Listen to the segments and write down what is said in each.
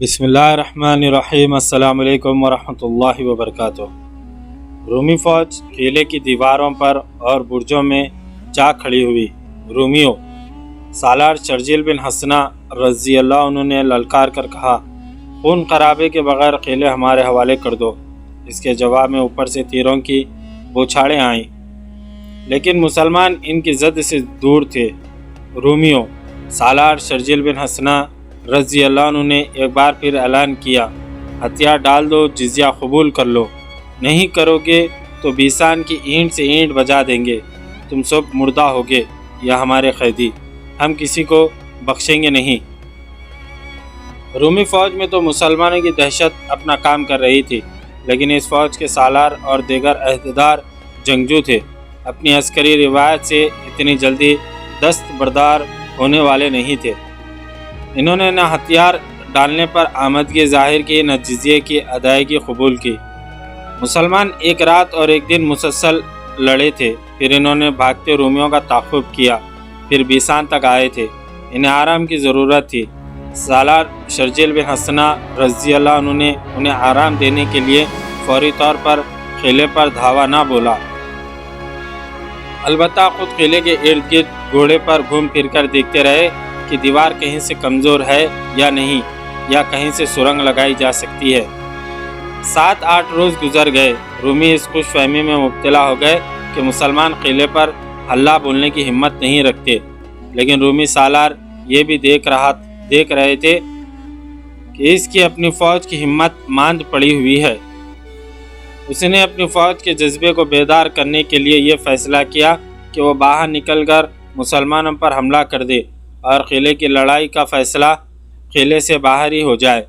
بسم اللہ الرحمن الرحیم۔ السلام علیکم ورحمۃ اللہ وبرکاتہ۔ رومی فوج قلعے کی دیواروں پر اور برجوں میں جا کھڑی ہوئی۔ رومیوں سالار شرجیل بن حسنہ رضی اللہ عنہ نے للکار کر کہا، خون خرابے کے بغیر قلعے ہمارے حوالے کر دو۔ اس کے جواب میں اوپر سے تیروں کی بوچھاڑیں آئیں، لیکن مسلمان ان کی زد سے دور تھے۔ رومیوں سالار شرجیل بن حسنہ رضی اللہ عنہ نے ایک بار پھر اعلان کیا، ہتھیار ڈال دو، جزیہ قبول کر لو، نہیں کرو گے تو بیسان کی اینٹ سے اینٹ بجا دیں گے، تم سب مردہ ہوگے یا ہمارے قیدی، ہم کسی کو بخشیں گے نہیں۔ رومی فوج میں تو مسلمانوں کی دہشت اپنا کام کر رہی تھی، لیکن اس فوج کے سالار اور دیگر عہدیدار جنگجو تھے، اپنی عسکری روایت سے اتنی جلدی دست بردار ہونے والے نہیں تھے۔ انہوں نے نہ ہتھیار ڈالنے پر آمدگی ظاہر کی، نہ جزیے کی ادائیگی قبول کی۔ مسلمان ایک رات اور ایک دن مسلسل لڑے تھے، پھر انہوں نے بھاگتے رومیوں کا تعاقب کیا، پھر بیسان تک آئے تھے۔ انہیں آرام کی ضرورت تھی۔ سالار شرجیل بن حسنہ رضی اللہ عنہ نے انہیں آرام دینے کے لیے فوری طور پر قلعے پر دھاوا نہ بولا، البتہ خود قلعے کے ارد گرد گھوڑے پر گھوم پھر کر دیکھتے رہے کہ دیوار کہیں سے کمزور ہے یا نہیں، یا کہیں سے سرنگ لگائی جا سکتی ہے۔ 7-8 روز گزر گئے۔ رومی اس خوش فہمی میں مبتلا ہو گئے کہ مسلمان قلعے پر حلہ بولنے کی ہمت نہیں رکھتے، لیکن رومی سالار یہ بھی دیکھ رہے تھے کہ اس کی اپنی فوج کی ہمت ماند پڑی ہوئی ہے۔ اس نے اپنی فوج کے جذبے کو بیدار کرنے کے لیے یہ فیصلہ کیا کہ وہ باہر نکل کر مسلمانوں پر حملہ کر دے اور قلعے کی لڑائی کا فیصلہ قلعے سے باہر ہی ہو جائے۔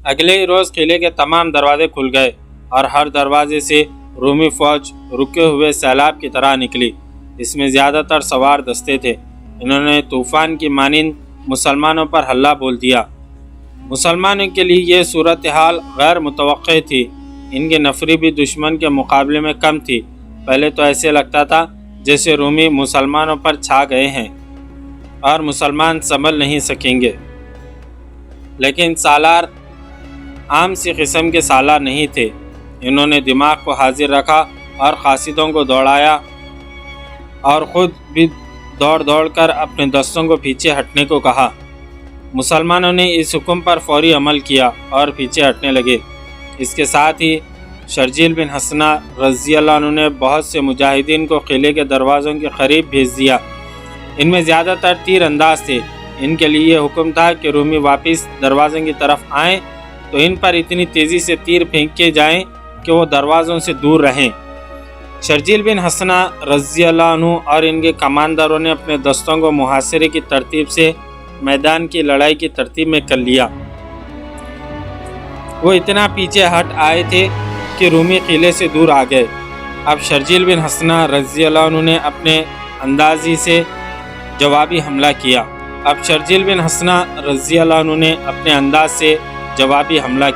اگلے ہی روز قلعے کے تمام دروازے کھل گئے اور ہر دروازے سے رومی فوج رکے ہوئے سیلاب کی طرح نکلی۔ اس میں زیادہ تر سوار دستے تھے۔ انہوں نے طوفان کی مانند مسلمانوں پر حلہ بول دیا۔ مسلمانوں کے لیے یہ صورتحال غیر متوقع تھی۔ ان کی نفری بھی دشمن کے مقابلے میں کم تھی۔ پہلے تو ایسے لگتا تھا جیسے رومی مسلمانوں پر چھا گئے ہیں اور مسلمان سنبھل نہیں سکیں گے، لیکن سالار عام سی قسم کے سالار نہیں تھے۔ انہوں نے دماغ کو حاضر رکھا اور قاصدوں کو دوڑایا اور خود بھی دوڑ کر اپنے دستوں کو پیچھے ہٹنے کو کہا۔ مسلمانوں نے اس حکم پر فوری عمل کیا اور پیچھے ہٹنے لگے۔ اس کے ساتھ ہی شرجیل بن حسنہ رضی اللہ عنہ نے بہت سے مجاہدین کو قلعے کے دروازوں کے قریب بھیج دیا۔ ان میں زیادہ تر تیر انداز تھے۔ ان کے لیے یہ حکم تھا کہ رومی واپس دروازوں کی طرف آئیں تو ان پر اتنی تیزی سے تیر پھینکے جائیں کہ وہ دروازوں سے دور رہیں۔ شرجیل بن حسنہ رضی اللہ عنہ اور ان کے کمانداروں نے اپنے دستوں کو محاصرے کی ترتیب سے میدان کی لڑائی کی ترتیب میں کر لیا۔ وہ اتنا پیچھے ہٹ آئے تھے کہ رومی قلعے سے دور آ گئے۔ اب شرجیل بن حسنہ رضی اللہ عنہ نے اپنے اندازی سے جوابی حملہ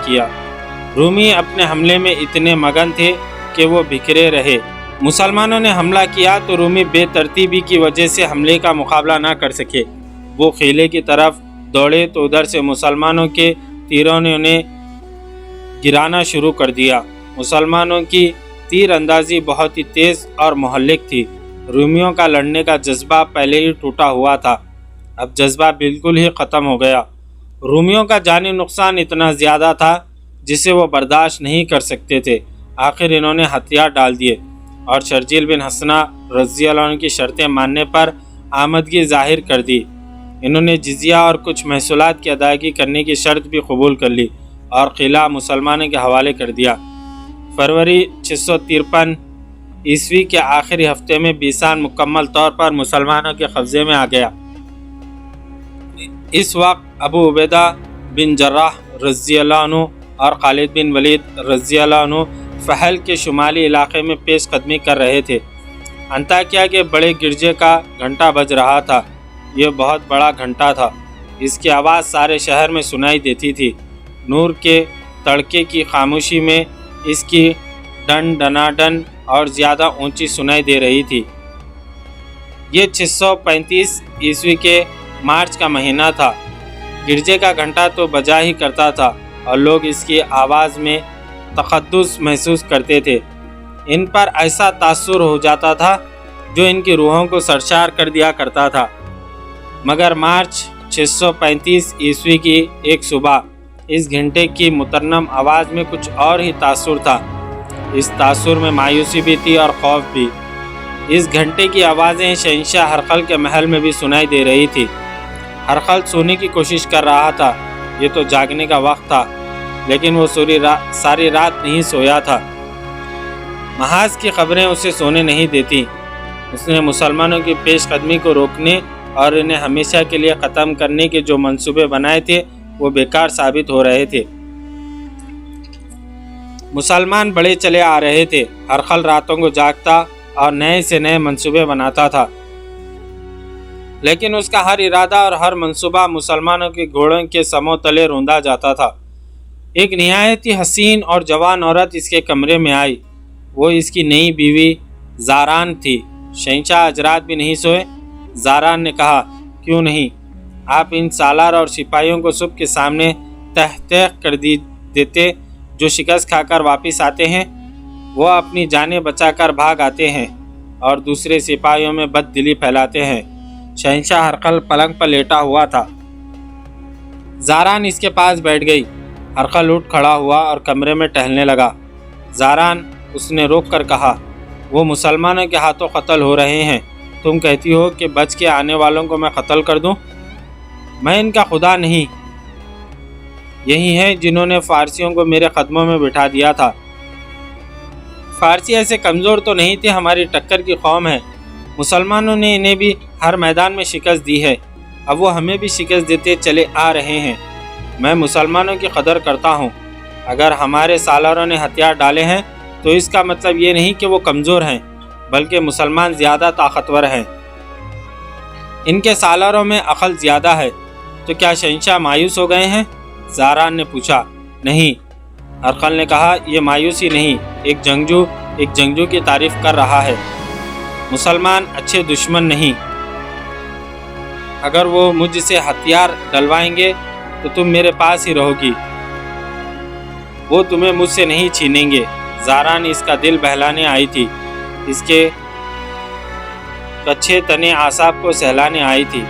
کیا۔ رومی اپنے حملے میں اتنے مگن تھے کہ وہ بکھرے رہے۔ مسلمانوں نے حملہ کیا تو رومی بے ترتیبی کی وجہ سے حملے کا مقابلہ نہ کر سکے۔ وہ قلعے کی طرف دوڑے تو ادھر سے مسلمانوں کے تیروں نے انہیں گرانا شروع کر دیا۔ مسلمانوں کی تیر اندازی بہت ہی تیز اور مہلک تھی۔ رومیوں کا لڑنے کا جذبہ پہلے ہی ٹوٹا ہوا تھا، اب جذبہ بالکل ہی ختم ہو گیا۔ رومیوں کا جانی نقصان اتنا زیادہ تھا جسے وہ برداشت نہیں کر سکتے تھے۔ آخر انہوں نے ہتھیار ڈال دیے اور شرجیل بن حسنہ رضی اللہ عنہ کی شرطیں ماننے پر آمدگی ظاہر کر دی۔ انہوں نے جزیہ اور کچھ محصولات کی ادائیگی کرنے کی شرط بھی قبول کر لی اور قلعہ مسلمانوں کے حوالے کر دیا۔ فروری 653 عیسوی کے آخری ہفتے میں بیسان مکمل طور پر مسلمانوں کے قبضے میں آ گیا۔ اس وقت ابو عبیدہ بن جراح رضی اللہ عنہ اور خالد بن ولید رضی اللہ عنہ فحل کے شمالی علاقے میں پیش قدمی کر رہے تھے۔ انطاکیہ کے بڑے گرجے کا گھنٹہ بج رہا تھا۔ یہ بہت بڑا گھنٹہ تھا۔ اس کی آواز سارے شہر میں سنائی دیتی تھی۔ نور کے تڑکے کی خاموشی میں اس کی ڈن ڈناڈن اور زیادہ اونچی سنائی دے رہی تھی۔ یہ 635 عیسوی کے مارچ کا مہینہ تھا۔ گرجے کا گھنٹہ تو بجا ہی کرتا تھا اور لوگ اس کی آواز میں تقدس محسوس کرتے تھے۔ ان پر ایسا تاثر ہو جاتا تھا جو ان کی روحوں کو سرشار کر دیا کرتا تھا۔ مگر مارچ 635 عیسوی کی ایک صبح اس گھنٹے کی مترنم آواز میں کچھ اور ہی تاثر تھا۔ اس تاثر میں مایوسی بھی تھی اور خوف بھی۔ اس گھنٹے کی آوازیں شہنشاہ ہرقل کے محل میں بھی سنائی دے رہی تھی۔ ہرقل سونے کی کوشش کر رہا تھا، یہ تو جاگنے کا وقت تھا، لیکن وہ ساری رات نہیں سویا تھا۔ محاذ کی خبریں اسے سونے نہیں دیتی۔ اس نے مسلمانوں کی پیش قدمی کو روکنے اور انہیں ہمیشہ کے لیے ختم کرنے کے جو منصوبے بنائے تھے وہ بیکار ثابت ہو رہے تھے۔ مسلمان بڑے چلے آ رہے تھے۔ ہرقل راتوں کو جاگتا اور نئے سے نئے منصوبے بناتا تھا، لیکن اس کا ہر ارادہ اور ہر منصوبہ مسلمانوں کے گھوڑوں کے سموں تلے روندا جاتا تھا۔ ایک نہایت ہی حسین اور جوان عورت اس کے کمرے میں آئی۔ وہ اس کی نئی بیوی زاران تھی۔ شہنشاہ آج رات بھی نہیں سوئے؟ زاران نے کہا، کیوں نہیں؟ آپ ان سالار اور سپاہیوں کو صبح کے سامنے تحقیق کر دیتے جو شکست کھا کر واپس آتے ہیں۔ وہ اپنی جانیں بچا کر بھاگ آتے ہیں اور دوسرے سپاہیوں میں بد دلی پھیلاتے ہیں۔ شہنشاہ ہرقل پلنگ پر لیٹا ہوا تھا۔ زاران اس کے پاس بیٹھ گئی۔ ہرقل اٹھ کھڑا ہوا اور کمرے میں ٹہلنے لگا۔ زاران، اس نے روک کر کہا، وہ مسلمانوں کے ہاتھوں قتل ہو رہے ہیں۔ تم کہتی ہو کہ بچ کے آنے والوں کو میں قتل کر دوں؟ میں ان کا خدا نہیں۔ یہی ہیں جنہوں نے فارسیوں کو میرے قدموں میں بٹھا دیا تھا۔ فارسی ایسے کمزور تو نہیں تھے، ہماری ٹکر کی قوم ہے۔ مسلمانوں نے انہیں بھی ہر میدان میں شکست دی ہے، اب وہ ہمیں بھی شکست دیتے چلے آ رہے ہیں۔ میں مسلمانوں کی قدر کرتا ہوں۔ اگر ہمارے سالاروں نے ہتھیار ڈالے ہیں تو اس کا مطلب یہ نہیں کہ وہ کمزور ہیں، بلکہ مسلمان زیادہ طاقتور ہیں۔ ان کے سالاروں میں عقل زیادہ ہے۔ تو کیا شہنشاہ مایوس ہو گئے ہیں؟ زاران نے پوچھا۔ نہیں، ہرقل نے کہا، یہ مایوسی نہیں، ایک جنگجو کی تعریف کر رہا ہے۔ مسلمان اچھے دشمن نہیں۔ اگر وہ مجھ سے ہتھیار ڈلوائیں گے تو تم میرے پاس ہی رہو گی، وہ تمہیں مجھ سے نہیں چھینیں گے۔ زاران اس کا دل بہلانے آئی تھی، اس کے کچھے تنے اعصاب کو سہلانے آئی تھی۔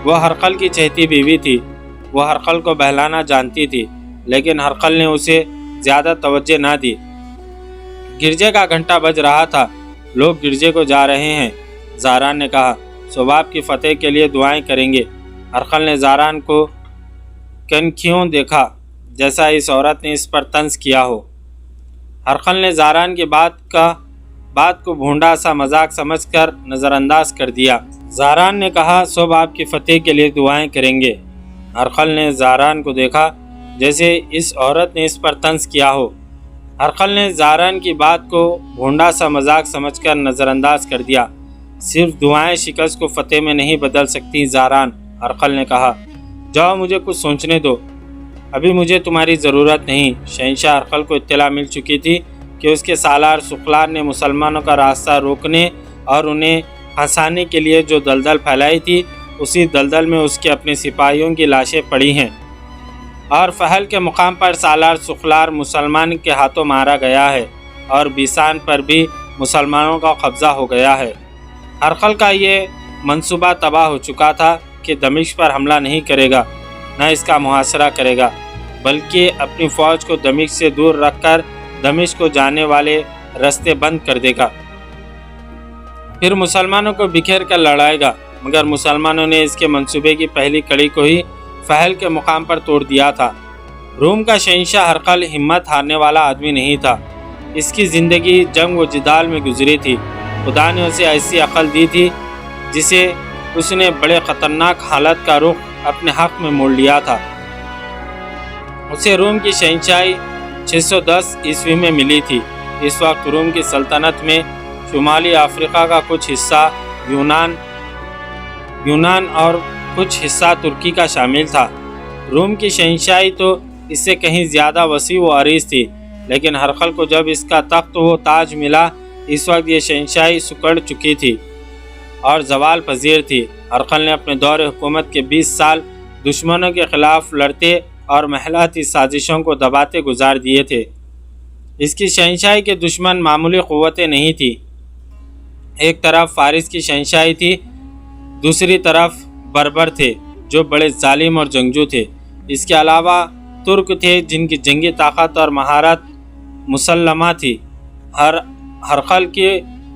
وہ ہرقل کی چہتی بیوی تھی، وہ ہرقل کو بہلانا جانتی تھی، لیکن ہرقل نے اسے زیادہ توجہ نہ دی۔ گرجے کا گھنٹہ بج رہا تھا، لوگ گرجے کو جا رہے ہیں۔ زاران نے کہا، صبح کی فتح کے لیے دعائیں کریں گے۔ ہرقل نے زاران کو کنکھیوں دیکھا جیسا اس عورت نے اس پر طنز کیا ہو۔ ہرقل نے زاران کی بات کو بھونڈا سا مذاق سمجھ کر نظر انداز کر دیا۔ زاران نے کہا، صبح آپ کی فتح کے لیے دعائیں کریں گے۔ ہرقل نے زاران کو دیکھا جیسے اس عورت نے اس پر طنز کیا ہو۔ ہرقل نے زاران کی بات کو بھونڈا سا مذاق سمجھ کر نظر انداز کر دیا۔ صرف دعائیں شکست کو فتح میں نہیں بدل سکتی زاران، ہرقل نے کہا۔ جاؤ، مجھے کچھ سوچنے دو، ابھی مجھے تمہاری ضرورت نہیں۔ شہنشاہ ہرقل کو اطلاع مل چکی تھی کہ اس کے سالار سقلار نے مسلمانوں کا راستہ روکنے اور انہیں پھنسانے کے لیے جو دلدل پھیلائی تھی، اسی دلدل میں اس کے اپنے سپاہیوں کی لاشیں پڑی ہیں، اور فحل کے مقام پر سالار سقلار مسلمان کے ہاتھوں مارا گیا ہے، اور بیسان پر بھی مسلمانوں کا قبضہ ہو گیا ہے۔ ہرقل کا یہ منصوبہ تباہ ہو چکا تھا کہ دمشق پر حملہ نہیں کرے گا، نہ اس کا محاصرہ کرے گا، بلکہ اپنی فوج کو دمشق سے دور رکھ کر دمشق کو جانے والے راستے بند کر دے گا، پھر مسلمانوں کو بکھیر کر لڑائے گا۔ مگر مسلمانوں نے اس کے منصوبے کی پہلی کڑی کو ہی فحل کے مقام پر توڑ دیا تھا۔ روم کا شہنشاہ ہرقل ہمت ہارنے والا آدمی نہیں تھا۔ اس کی زندگی جنگ و جدال میں گزری تھی۔ خدا نے اسے ایسی عقل دی تھی جسے اس نے بڑے خطرناک حالت کا رخ اپنے حق میں موڑ لیا تھا۔ اسے روم کی شہنشاہی 610 عیسوی میں ملی تھی۔ اس وقت روم کی سلطنت میں شمالی افریقہ کا کچھ حصہ یونان اور کچھ حصہ ترکی کا شامل تھا۔ روم کی شہنشاہی تو اس سے کہیں زیادہ وسیع و عریض تھی، لیکن ہرقل کو جب اس کا تخت و تاج ملا، اس وقت یہ شہنشاہی سکڑ چکی تھی اور زوال پذیر تھی۔ ہرقل نے اپنے دور حکومت کے 20 سال دشمنوں کے خلاف لڑتے اور محلاتی سازشوں کو دباتے گزار دیے تھے۔ اس کی شہنشاہی کے دشمن معمولی قوتیں نہیں تھی۔ ایک طرف فارس کی شہنشاہی تھی، دوسری طرف بربر تھے جو بڑے ظالم اور جنگجو تھے۔ اس کے علاوہ ترک تھے جن کی جنگی طاقت اور مہارت مسلمہ تھی۔ ہرقل کی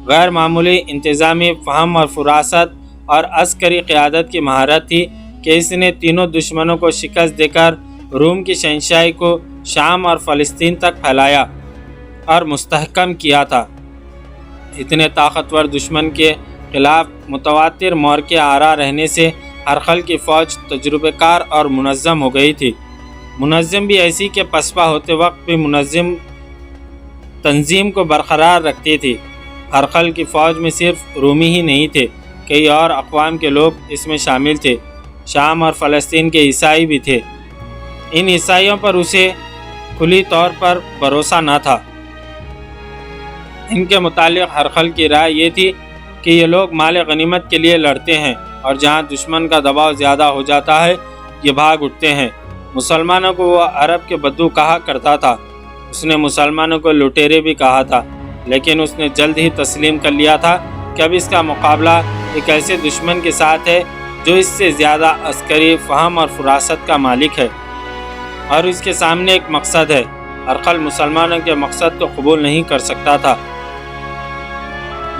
غیر معمولی انتظامی فہم اور فراست اور عسکری قیادت کی مہارت تھی کہ اس نے تینوں دشمنوں کو شکست دے کر روم کی شہنشاہی کو شام اور فلسطین تک پھیلایا اور مستحکم کیا تھا۔ اتنے طاقتور دشمن کے خلاف متواتر مورکے آرا رہنے سے ہرقل کی فوج تجربہ کار اور منظم ہو گئی تھی۔ منظم بھی ایسی کہ پسپا ہوتے وقت بھی منظم تنظیم کو برقرار رکھتی تھی۔ ہرقل کی فوج میں صرف رومی ہی نہیں تھے، کئی اور اقوام کے لوگ اس میں شامل تھے۔ شام اور فلسطین کے عیسائی بھی تھے۔ ان عیسائیوں پر اسے کھلی طور پر بھروسہ نہ تھا۔ ان کے متعلق ہرقل کی رائے یہ تھی کہ یہ لوگ مال غنیمت کے لیے لڑتے ہیں اور جہاں دشمن کا دباؤ زیادہ ہو جاتا ہے یہ بھاگ اٹھتے ہیں۔ مسلمانوں کو وہ عرب کے بدو کہا کرتا تھا۔ اس نے مسلمانوں کو لٹیرے بھی کہا تھا، لیکن اس نے جلد ہی تسلیم کر لیا تھا کہ اب اس کا مقابلہ ایک ایسے دشمن کے ساتھ ہے جو اس سے زیادہ عسکری فہم اور فراست کا مالک ہے، اور اس کے سامنے ایک مقصد ہے۔ ہرقل مسلمانوں کے مقصد کو قبول نہیں کر سکتا تھا۔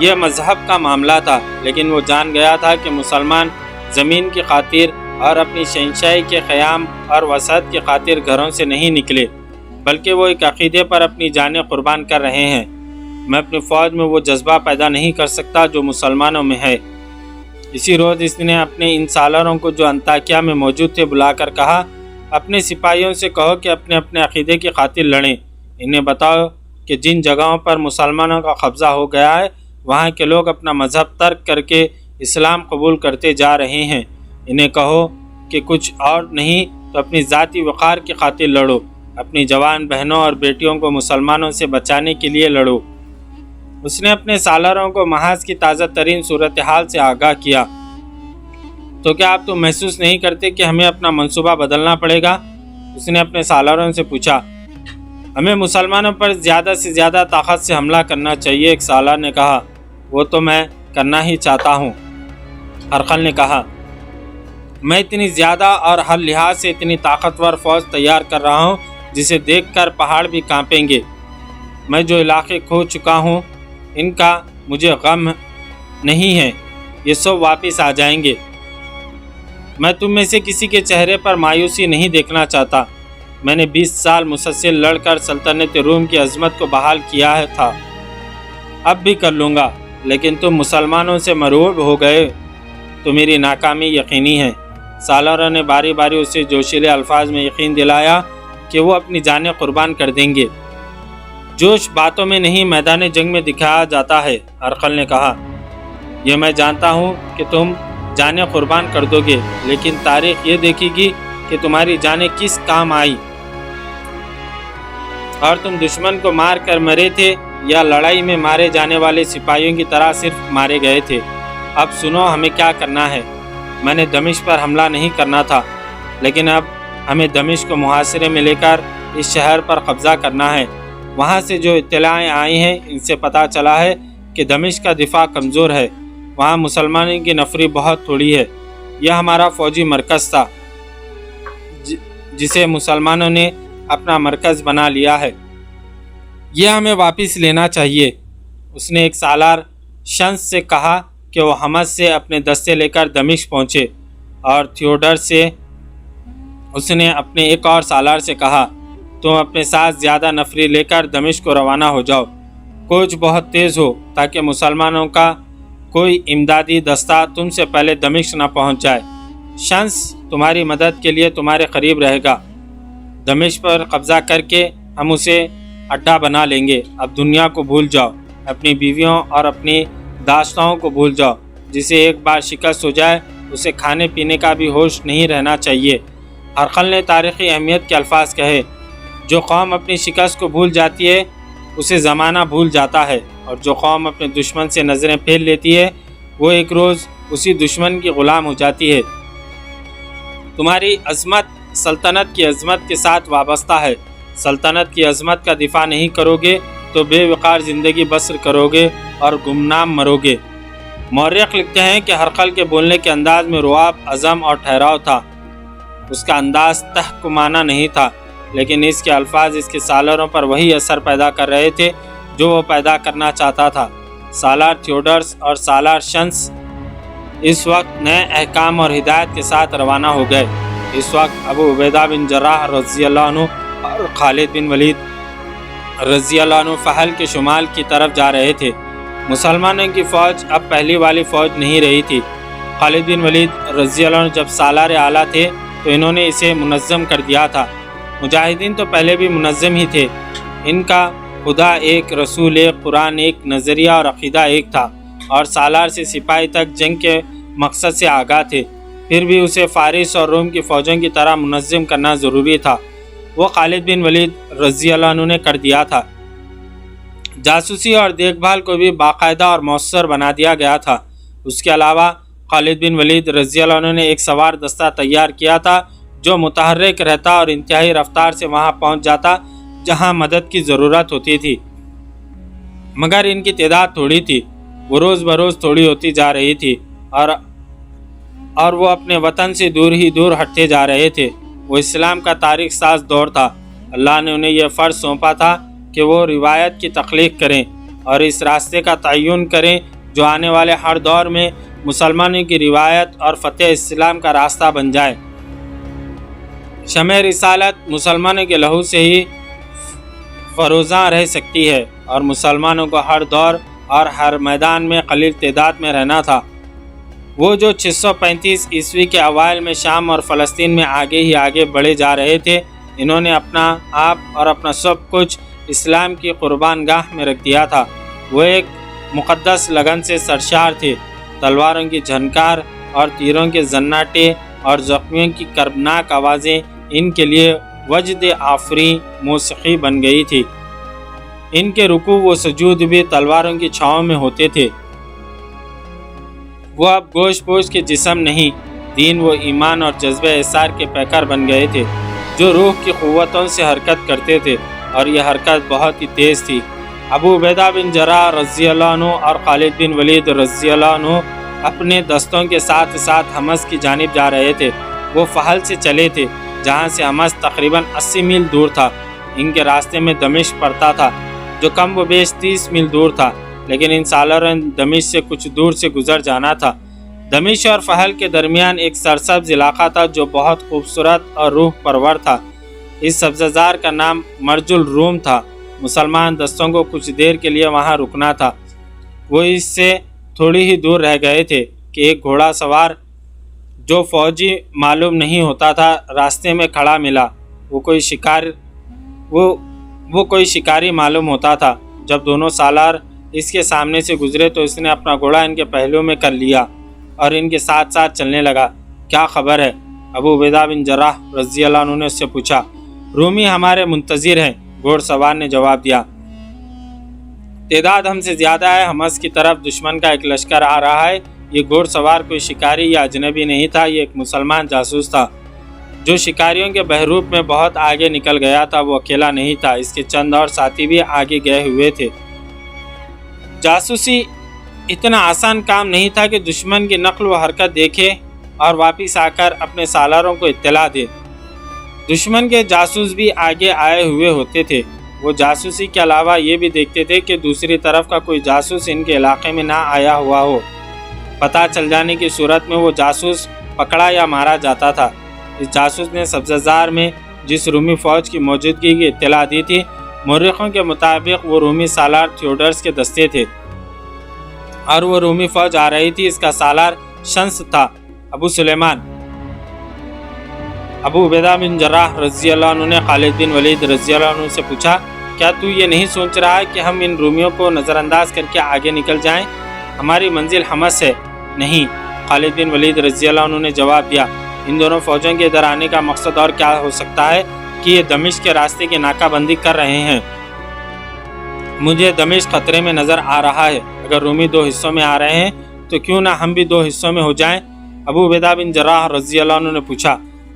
یہ مذہب کا معاملہ تھا، لیکن وہ جان گیا تھا کہ مسلمان زمین کی خاطر اور اپنی شہنشاہی کے قیام اور وسعت کی خاطر گھروں سے نہیں نکلے، بلکہ وہ ایک عقیدے پر اپنی جانیں قربان کر رہے ہیں۔ میں اپنی فوج میں وہ جذبہ پیدا نہیں کر سکتا جو مسلمانوں میں ہے۔ اسی روز اس نے اپنے ان سالاروں کو جو انطاکیہ میں موجود تھے بلا کر کہا، اپنے سپاہیوں سے کہو کہ اپنے اپنے عقیدے کی خاطر لڑیں۔ انہیں بتاؤ کہ جن جگہوں پر مسلمانوں کا قبضہ ہو گیا ہے وہاں کے لوگ اپنا مذہب ترک کر کے اسلام قبول کرتے جا رہے ہیں۔ انہیں کہو کہ کچھ اور نہیں تو اپنی ذاتی وقار کی خاطر لڑو، اپنی جوان بہنوں اور بیٹیوں کو مسلمانوں سے بچانے کے لیے لڑو۔ اس نے اپنے سالاروں کو محاذ کی تازہ ترین صورتحال سے آگاہ کیا۔ تو کیا آپ تم محسوس نہیں کرتے کہ ہمیں اپنا منصوبہ بدلنا پڑے گا؟ اس نے اپنے سالاروں سے پوچھا۔ ہمیں مسلمانوں پر زیادہ سے زیادہ طاقت سے حملہ کرنا چاہیے، ایک سالار نے کہا۔ وہ تو میں کرنا ہی چاہتا ہوں، ہرقل نے کہا۔ میں اتنی زیادہ اور ہر لحاظ سے اتنی طاقتور فوج تیار کر رہا ہوں جسے دیکھ کر پہاڑ بھی کانپیں گے۔ میں جو علاقے کھو چکا ہوں ان کا مجھے غم نہیں ہے، یہ سب واپس آ جائیں گے۔ میں تم میں سے کسی کے چہرے پر مایوسی نہیں دیکھنا چاہتا۔ میں نے 20 سال مسلسل لڑ کر سلطنت روم کی عظمت کو بحال کیا تھا، اب بھی کر لوں گا، لیکن تم مسلمانوں سے مرعوب ہو گئے تو میری ناکامی یقینی ہے۔ سالاروں نے باری باری اسے جوشیلے الفاظ میں یقین دلایا کہ وہ اپنی جانیں قربان کر دیں گے۔ جوش باتوں میں نہیں میدان جنگ میں دکھایا جاتا ہے، ہرقل نے کہا۔ یہ میں جانتا ہوں کہ تم جانیں قربان کر دو گے، لیکن تاریخ یہ دیکھے گی کہ تمہاری جانیں کس کام آئی، اور تم دشمن کو مار کر مرے تھے یا لڑائی میں مارے جانے والے سپاہیوں کی طرح صرف مارے گئے تھے۔ اب سنو ہمیں کیا کرنا ہے۔ میں نے دمشق پر حملہ نہیں کرنا تھا، لیکن اب ہمیں دمشق کو محاصرے میں لے کر اس شہر پر قبضہ کرنا ہے۔ وہاں سے جو اطلاعیں آئی ہیں ان سے پتہ چلا ہے کہ دمشق کا دفاع کمزور ہے، وہاں مسلمانوں کی نفری بہت تھوڑی ہے۔ یہ ہمارا فوجی مرکز تھا جسے مسلمانوں نے اپنا مرکز بنا لیا ہے، یہ ہمیں واپس لینا چاہیے۔ اس نے ایک سالار شنس سے کہا کہ وہ حمد سے اپنے دستے لے کر دمشق پہنچے، اور تھیوڈر سے اس نے اپنے ایک اور سالار سے کہا، تم اپنے ساتھ زیادہ نفری لے کر دمشق کو روانہ ہو جاؤ، کوچ بہت تیز ہو تاکہ مسلمانوں کا کوئی امدادی دستہ تم سے پہلے دمشق نہ پہنچ جائے۔ شنس تمہاری مدد کے لیے تمہارے قریب رہے گا۔ دمشق پر قبضہ کر کے ہم اسے اڈا بنا لیں گے۔ اب دنیا کو بھول جاؤ، اپنی بیویوں اور اپنی داشتاؤں کو بھول جاؤ۔ جسے ایک بار شکست ہو جائے اسے کھانے پینے کا بھی ہوش نہیں رہنا چاہیے۔ ہرقل نے تاریخی اہمیت کے الفاظ کہے، جو قوم اپنی شکست کو بھول جاتی ہے اسے زمانہ بھول جاتا ہے، اور جو قوم اپنے دشمن سے نظریں پھیر لیتی ہے وہ ایک روز اسی دشمن کی غلام ہو جاتی ہے۔ تمہاری عظمت سلطنت کی عظمت کے ساتھ وابستہ ہے۔ سلطنت کی عظمت کا دفاع نہیں کرو گے تو بے وقار زندگی بسر کرو گے اور گمنام مرو گے۔ مورخ لکھتے ہیں کہ ہرقل کے بولنے کے انداز میں رعب، عزم اور ٹھہراؤ تھا۔ اس کا انداز تحکمانہ نہیں تھا، لیکن اس کے الفاظ اس کے سالاروں پر وہی اثر پیدا کر رہے تھے جو وہ پیدا کرنا چاہتا تھا۔ سالار تھیوڈرس اور سالار شنس اس وقت نئے احکام اور ہدایت کے ساتھ روانہ ہو گئے۔ اس وقت ابو عبیدہ بن جراح رضی اللہ عنہ اور خالد بن ولید رضی اللہ عنہ فحل کے شمال کی طرف جا رہے تھے۔ مسلمانوں کی فوج اب پہلی والی فوج نہیں رہی تھی۔ خالد بن ولید رضی اللہ عنہ جب سالار اعلیٰ تھے تو انہوں نے اسے منظم کر دیا تھا۔ مجاہدین تو پہلے بھی منظم ہی تھے۔ ان کا خدا ایک، رسول ایک، قرآن ایک، نظریہ اور عقیدہ ایک تھا، اور سالار سے سپاہی تک جنگ کے مقصد سے آگاہ تھے۔ پھر بھی اسے فارس اور روم کی فوجوں کی طرح منظم کرنا ضروری تھا۔ وہ خالد بن ولید رضی اللہ عنہ نے کر دیا تھا۔ جاسوسی اور دیکھ بھال کو بھی باقاعدہ اور مؤثر بنا دیا گیا تھا۔ اس کے علاوہ خالد بن ولید رضی اللہ عنہ نے ایک سوار دستہ تیار کیا تھا جو متحرک رہتا اور انتہائی رفتار سے وہاں پہنچ جاتا جہاں مدد کی ضرورت ہوتی تھی۔ مگر ان کی تعداد تھوڑی تھی، وہ روز بروز تھوڑی ہوتی جا رہی تھی اور وہ اپنے وطن سے دور ہی دور ہٹتے جا رہے تھے۔ وہ اسلام کا تاریخ ساز دور تھا۔ اللہ نے انہیں یہ فرض سونپا تھا کہ وہ روایت کی تخلیق کریں اور اس راستے کا تعین کریں جو آنے والے ہر دور میں مسلمانوں کی روایت اور فتح اسلام کا راستہ بن جائے۔ شمع رسالت مسلمانوں کے لہو سے ہی فروزاں رہ سکتی ہے، اور مسلمانوں کو ہر دور اور ہر میدان میں قلیل تعداد میں رہنا تھا۔ وہ جو 635 عیسوی کے اوائل میں شام اور فلسطین میں آگے ہی آگے بڑھے جا رہے تھے، انہوں نے اپنا آپ اور اپنا سب کچھ اسلام کی قربان گاہ میں رکھ دیا تھا۔ وہ ایک مقدس لگن سے سرشار تھے۔ تلواروں کی جھنکار اور تیروں کے زناٹے اور زخمیوں کی کربناک آوازیں ان کے لیے وجد آفری موسیقی بن گئی تھی۔ ان کے رکوع و سجود بھی تلواروں کی چھاؤں میں ہوتے تھے۔ وہ اب گوشت پوش کے جسم نہیں، دین و ایمان اور جذبہ احسار کے پیکر بن گئے تھے جو روح کی قوتوں سے حرکت کرتے تھے، اور یہ حرکت بہت ہی تیز تھی۔ ابو عبیدہ بن جراح رضی اللہ عنہ اور خالد بن ولید رضی اللہ عنہ اپنے دستوں کے ساتھ ساتھ حمص کی جانب جا رہے تھے۔ وہ فحل سے چلے تھے جہاں سے حمص تقریباً 80 میل دور تھا۔ ان کے راستے میں دمشق پڑتا تھا جو کم و بیش 30 میل دور تھا، لیکن ان سالاروں نے دمشق سے کچھ دور سے گزر جانا تھا۔ دمشق اور فحل کے درمیان ایک سرسبز علاقہ تھا جو بہت خوبصورت اور روح پرور تھا۔ اس سبززار کا نام مرج الروم تھا۔ مسلمان دستوں کو کچھ دیر کے لیے وہاں رکنا تھا۔ وہ اس سے تھوڑی ہی دور رہ گئے تھے کہ ایک گھوڑا سوار جو فوجی معلوم نہیں ہوتا تھا راستے میں کھڑا ملا۔ وہ کوئی شکاری معلوم ہوتا تھا۔ جب دونوں سالار اس کے سامنے سے گزرے تو اس نے اپنا گھوڑا ان کے پہلو میں کر لیا اور ان کے ساتھ ساتھ چلنے لگا۔ کیا خبر ہے؟ ابو عبیدہ بن جراح رضی اللہ عنہ نے اس سے پوچھا۔ رومی ہمارے منتظر ہیں، گھوڑ سوار نے جواب دیا۔ تعداد ہم سے زیادہ ہے، حمص کی طرف دشمن کا ایک لشکر آ رہا ہے۔ یہ گھوڑ سوار کوئی شکاری یا اجنبی نہیں تھا، یہ ایک مسلمان جاسوس تھا جو شکاریوں کے بحروپ میں بہت آگے نکل گیا تھا۔ وہ اکیلا نہیں تھا، اس کے چند اور ساتھی بھی آگے گئے ہوئے تھے۔ جاسوسی اتنا آسان کام نہیں تھا کہ دشمن کی نقل و حرکت دیکھے اور واپس آ کر اپنے سالاروں کو اطلاع دے۔ دشمن کے جاسوس بھی آگے آئے ہوئے ہوتے تھے۔ وہ جاسوسی کے علاوہ یہ بھی دیکھتے تھے کہ دوسری طرف کا کوئی جاسوس ان کے علاقے میں نہ آیا ہوا ہو۔ پتہ چل جانے کی صورت میں وہ جاسوس پکڑا یا مارا جاتا تھا۔ اس جاسوس نے سبززار میں جس رومی فوج کی موجودگی کی اطلاع دی تھی، مورخوں کے مطابق وہ رومی سالار تھیوڈرس کے دستے تھے، اور وہ رومی فوج آ رہی تھی۔ اس کا سالار شنس تھا۔ ابو سلیمان ابو عبیدہ بن جراح رضی اللہ عنہ نے خالد بن ولید رضی اللہ عنہ سے پوچھا، کیا تو یہ نہیں سوچ رہا ہے کہ ہم ان رومیوں کو نظر انداز کر کے آگے نکل جائیں؟ ہماری منزل حمص ہے۔ نہیں، خالد بن ولید رضی اللہ عنہ نے جواب دیا، ان دونوں فوجوں کے ادھر آنے کا مقصد اور کیا ہو سکتا ہے کہ یہ دمشق کے راستے کی ناکہ بندی کر رہے ہیں۔ مجھے دمشق خطرے میں نظر آ رہا ہے۔ اگر رومی دو حصوں میں آ رہے ہیں تو کیوں نہ ہم بھی دو حصوں میں ہو جائیں؟ ابو عبیدہ بن جراح رضی اللہ عنہ نے پوچھا۔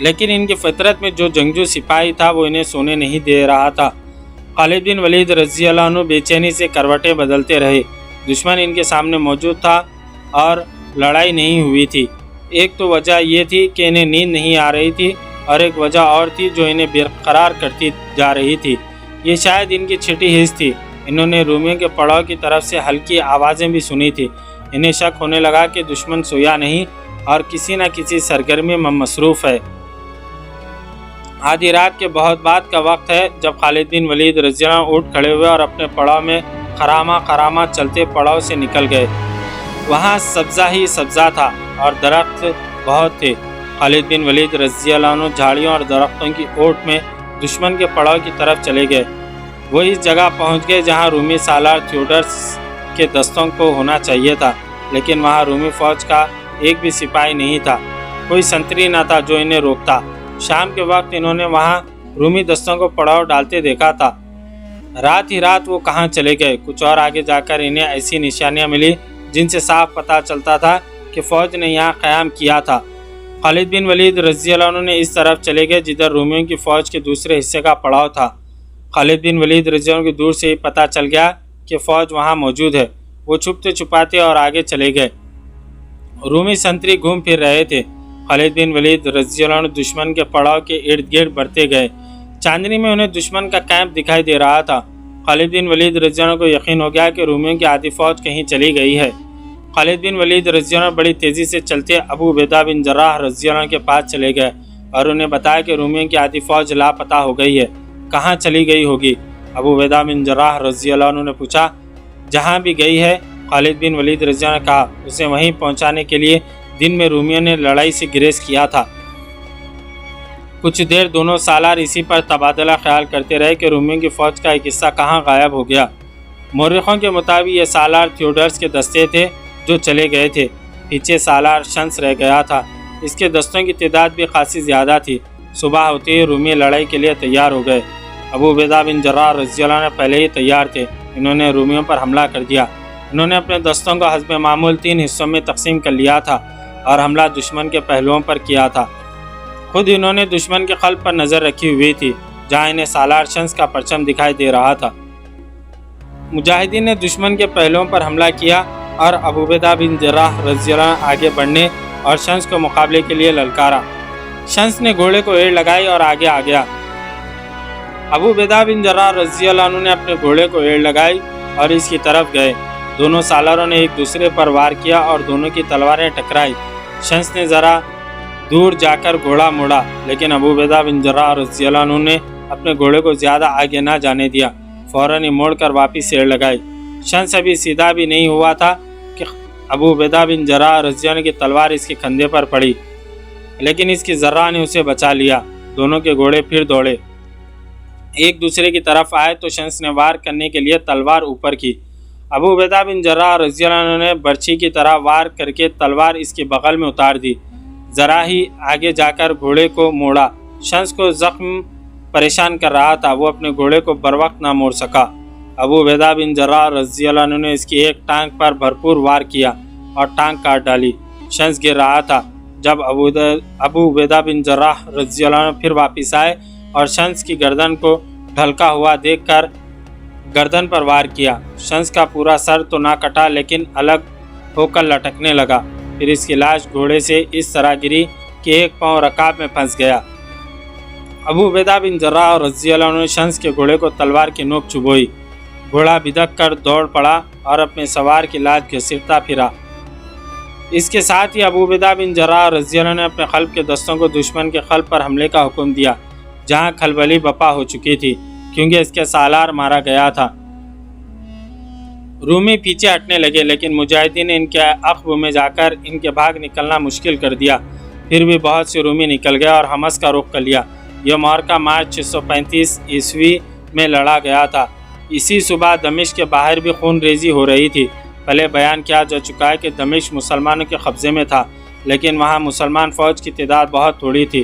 لیکن ان کی فطرت میں جو جنگجو سپاہی تھا وہ انہیں سونے نہیں دے رہا تھا۔ خالد بن ولید رضی اللہ عنہ بے چینی سے کروٹیں بدلتے رہے۔ دشمن ان کے سامنے موجود تھا اور لڑائی نہیں ہوئی تھی۔ ایک تو وجہ یہ تھی کہ انہیں نیند نہیں آ رہی تھی، اور ایک وجہ اور تھی جو انہیں برقرار کرتی جا رہی تھی۔ یہ شاید ان کی چھٹی حس تھی۔ انہوں نے رومیوں کے پڑاؤ کی طرف سے ہلکی آوازیں بھی سنی تھی۔ انہیں شک ہونے لگا کہ دشمن سویا نہیں اور کسی نہ کسی سرگرمی میں مصروف ہے۔ آدھی رات کے بہت بعد کا وقت ہے جب خالد بن ولید رضی اللہ عنہ اٹھ کھڑے ہوئے اور اپنے پڑاؤ میں خرامہ چلتے پڑاؤ سے نکل گئے۔ وہاں سبزہ ہی سبزہ تھا اور درخت بہت تھے۔ خالد بن ولید رضی اللہ عنہ جھاڑیوں اور درختوں کی اوٹ میں دشمن کے پڑاؤ کی طرف چلے گئے۔ وہ اس جگہ پہنچ گئے جہاں رومی سالار تھیوڈرس کے دستوں کو ہونا چاہیے تھا، لیکن وہاں رومی فوج کا ایک بھی سپاہی نہیں تھا۔ کوئی سنتری نہ تھا جو انہیں روکتا۔ شام کے وقت انہوں نے وہاں رومی دستوں کو پڑاؤ ڈالتے دیکھا تھا۔ رات ہی رات وہ کہاں چلے گئے؟ کچھ اور آگے جا کر انہیں ایسی نشانیاں ملی جن سے صاف پتہ چلتا تھا کہ فوج نے یہاں قیام کیا تھا۔ خالد بن ولید رضی اللہ عنہ نے اس طرف چلے گئے جدھر رومیوں کی فوج کے دوسرے حصے کا پڑاؤ تھا۔ خالد بن ولید رضی اللہ عنہ کو دور سے ہی پتہ چل گیا کہ فوج وہاں موجود ہے۔ وہ چھپتے چھپاتے اور آگے چلے گئے۔ رومی سنتری گھوم پھر رہے تھے۔ خالد بن ولید رضی اللہ عنہ دشمن کے پڑاؤ کے ارد گرد بڑھتے گئے۔ چاندنی میں انہیں دشمن کا کیمپ دکھائی دے رہا تھا۔ خالد بن ولید رضی اللہ عنہ کو یقین ہو گیا کہ رومیوں کی آدھی فوج کہیں چلی گئی ہے۔ خالد بن ولید رضی اللہ عنہ بڑی تیزی سے چلتے ابو عبیدہ بن جراح رضی اللہ عنہ کے پاس چلے گئے اور انہیں بتایا کہ رومیوں کی آدھی فوج لاپتہ ہو گئی ہے۔ کہاں چلی گئی ہوگی؟ ابو عبیدہ بن جراح رضی اللہ عنہ نے پوچھا۔ جہاں بھی گئی ہے، خالد بن ولید رضی اللہ عنہ نے کہا، اسے وہیں پہنچانے کے لیے دن میں رومیوں نے لڑائی سے گریز کیا تھا۔ کچھ دیر دونوں سالار اسی پر تبادلہ خیال کرتے رہے کہ رومیوں کی فوج کا ایک حصہ کہاں غائب ہو گیا۔ مورخوں کے مطابق یہ سالار تھیوڈرس کے دستے تھے جو چلے گئے تھے۔ پیچھے سالار شنس رہ گیا تھا۔ اس کے دستوں کی تعداد بھی خاصی زیادہ تھی۔ صبح ہوتے ہی رومی لڑائی کے لیے تیار ہو گئے۔ ابو عبیدہ بن جراح رضی اللہ عنہ پہلے ہی تیار تھے۔ انہوں نے رومیوں پر حملہ کر دیا۔ انہوں نے اپنے دستوں کو حسب معمول 3 حصوں میں تقسیم کر لیا تھا اور حملہ دشمن کے پہلوؤں پر کیا تھا۔ خود انہوں نے دشمن کے قلب پر نظر رکھی ہوئی تھی جہاں انہیں سالار شنس کا پرچم دکھائی دے رہا تھا۔ مجاہدین نے دشمن کے پہلوؤں پر حملہ کیا اور ابو عبیدہ بن جراح رضی اللہ عنہ آگے بڑھنے اور شنس کو مقابلے کے لیے للکارا۔ شنس نے گھوڑے کو ایڑ لگائی اور آگے آ گیا۔ ابو عبیدہ بن جراح رضی اللہ عنہ نے اپنے گھوڑے کو ایڑ لگائی اور اس کی طرف گئے۔ دونوں سالاروں نے ایک دوسرے پر وار کیا اور دونوں کی تلواریں ٹکرائی۔ شنس نے ذرا دور جا کر گھوڑا موڑا، لیکن ابو عبیدہ بن جراح رضی اللہ عنہ نے اپنے گھوڑے کو زیادہ آگے نہ جانے دیا، فوراً ہی موڑ کر واپس ایڑ لگائی۔ شنس ابھی سیدھا بھی نہیں ہوا تھا کہ ابو عبیدہ بن جراح رضی اللہ عنہ کی تلوار اس کے کندھے پر پڑی، لیکن اس کی ذرہ نے اسے بچا لیا۔ دونوں کے گھوڑے پھر دوڑے، ایک دوسرے کی طرف آئے تو شنس نے وار کرنے کے لیے تلوار اوپر کی۔ ابو عبیدہ بن جراح رضی اللہ عنہ نے برچھی کی طرح وار کر کے تلوار اس کے بغل میں اتار دی۔ ذرا ہی آگے جا کر گھوڑے کو موڑا۔ شنس کو زخم پریشان کر رہا تھا، وہ اپنے گھوڑے کو بروقت نہ موڑ سکا۔ ابو عبیدہ بن جراح رضی اللہ عنہ نے اس کی ایک ٹانگ پر بھرپور وار کیا اور ٹانگ کاٹ ڈالی۔ شنس گر رہا تھا۔ جب ابو عبیدہ بن جراح رضی اللہ عنہ پھر واپس آئے اور شنس کی گردن کو ڈھلکا ہوا دیکھ کر گردن پر وار کیا۔ شنس کا پورا سر تو نہ کٹا لیکن الگ ہو کر لٹکنے لگا۔ پھر اس کی لاش گھوڑے سے اس طرح گری کہ ایک پاؤں رکاب میں پھنس گیا۔ ابو عبیدہ بن جراح رضی اللہ عنہ نے شنس کے گھوڑے کو تلوار کی نوک چبھوئی۔ گھوڑا بھدک کر دوڑ پڑا اور اپنے سوار کی لاش گھسیٹتا پھرا۔ اس کے ساتھ ہی ابو عبیدہ بن جراح رضی اللہ عنہ نے اپنے قلب کے دستوں کو دشمن کے قلب پر حملے کا حکم دیا جہاں کھلبلی بپا ہو چکی تھی کیونکہ اس کے سالار مارا گیا تھا۔ رومی پیچھے ہٹنے لگے لیکن مجاہدین نے ان کے عقب میں جا کر ان کے بھاگ نکلنا مشکل کر دیا۔ پھر بھی بہت سے رومی نکل گئے اور حمص کا رخ کر لیا۔ یہ معرکہ مارچ 635 عیسوی میں لڑا گیا تھا۔ اسی صبح دمشق کے باہر بھی خون ریزی ہو رہی تھی۔ پہلے بیان کیا جا چکا ہے کہ دمشق مسلمانوں کے قبضے میں تھا لیکن وہاں مسلمان فوج کی تعداد بہت تھوڑی تھی۔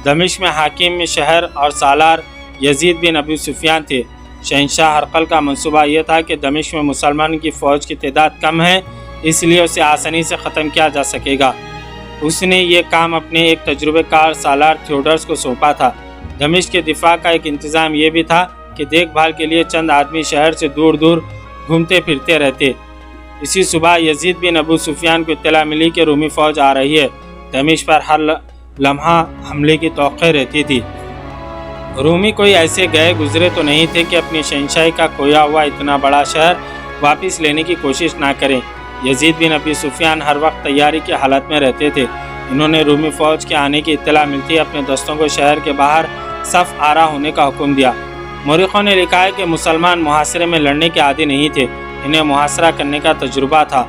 دمشق میں حاکم شہر اور سالار یزید بن ابی سفیان تھے۔ شہنشاہ ہرقل کا منصوبہ یہ تھا کہ دمشق میں مسلمانوں کی فوج کی تعداد کم ہے، اس لیے اسے آسانی سے ختم کیا جا سکے گا۔ اس نے یہ کام اپنے ایک تجربے کار سالار تھیوڈرس کو سونپا تھا۔ دمشق کے دفاع کا ایک انتظام یہ بھی تھا کہ دیکھ بھال کے لیے چند آدمی شہر سے دور دور گھومتے پھرتے رہتے۔ اسی صبح یزید بن ابو سفیان کو اطلاع ملی کہ رومی فوج آ رہی ہے۔ دمشق پر ہر لمحہ حملے کی توقع رہتی تھی۔ رومی کوئی ایسے گئے گزرے تو نہیں تھے کہ اپنی شہنشاہی کا کھویا ہوا اتنا بڑا شہر واپس لینے کی کوشش نہ کریں۔ یزید بن ابی سفیان ہر وقت تیاری کی حالت میں رہتے تھے۔ انہوں نے رومی فوج کے آنے کی اطلاع ملتی اپنے دستوں کو شہر کے باہر صف آرا ہونے کا حکم دیا۔ مورخوں نے لکھا ہے کہ مسلمان محاصرے میں لڑنے کے عادی نہیں تھے، انہیں محاصرہ کرنے کا تجربہ تھا۔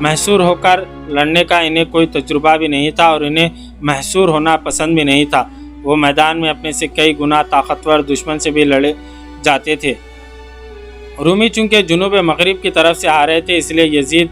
محصور ہو کر لڑنے کا انہیں کوئی تجربہ بھی نہیں تھا اور انہیں محصور ہونا پسند بھی نہیں تھا۔ وہ میدان میں اپنے سے کئی گنا طاقتور دشمن سے بھی لڑے جاتے تھے۔ رومی چونکہ جنوب مغرب کی طرف سے آ رہے تھے، اس لیے یزید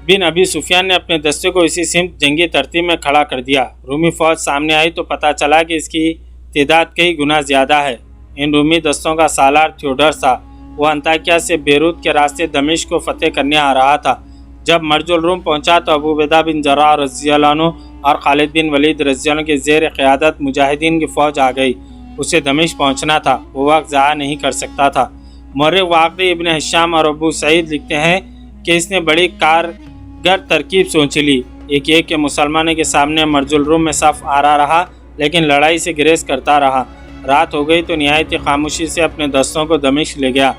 بن ابی سفیان نے اپنے دستے کو اسی سمت جنگی ترتیب میں کھڑا کر دیا۔ رومی فوج سامنے آئی تو پتہ چلا کہ اس کی تعداد کئی گنا زیادہ ہے۔ ان رومی دستوں کا سالار تھیوڈرس تھا۔ وہ انطاکیہ سے بیروت کے راستے دمشق کو فتح کرنے آ رہا تھا۔ جب مرج الروم پہنچا تو ابو عبیدہ بن جراح رضی اللہ عنہ اور خالد بن ولید رضی اللہ عنہ کے زیر قیادت مجاہدین کی فوج آ گئی۔ اسے دمشق پہنچنا تھا، وہ وقت ضائع نہیں کر سکتا تھا۔ مورخ واقعی ابن ہشام اور ابو سعید لکھتے ہیں کہ اس نے بڑی کارگر ترکیب سوچ لی۔ ایک یہ کہ مسلمانوں کے سامنے مرج الروم میں صف آرا رہا لیکن لڑائی سے گریز کرتا رہا۔ رات ہو گئی تو نہایت خاموشی سے اپنے دستوں کو دمشق لے گیا۔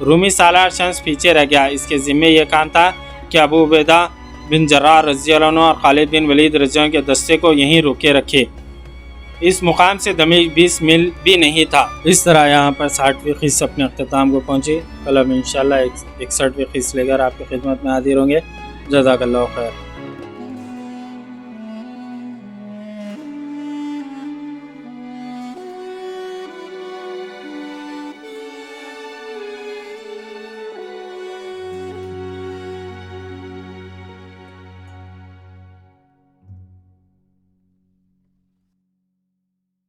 رومی سالار شمس پیچھے رہ گیا۔ اس کے ذمے یہ کام تھا کہ ابو عبیدہ بن جراح رضی اللہ عنہ اور خالد بن ولید رضی اللہ عنہ کے دستے کو یہیں روکے رکھے۔ اس مقام سے دمشق 20 میل بھی نہیں تھا۔ اس طرح یہاں پر 60ویں قسط اپنے اختتام کو پہنچی۔ کل ہم انشاءاللہ 61ویں قسط لے کر آپ کی خدمت میں حاضر ہوں گے۔ جزاک اللہ خیر۔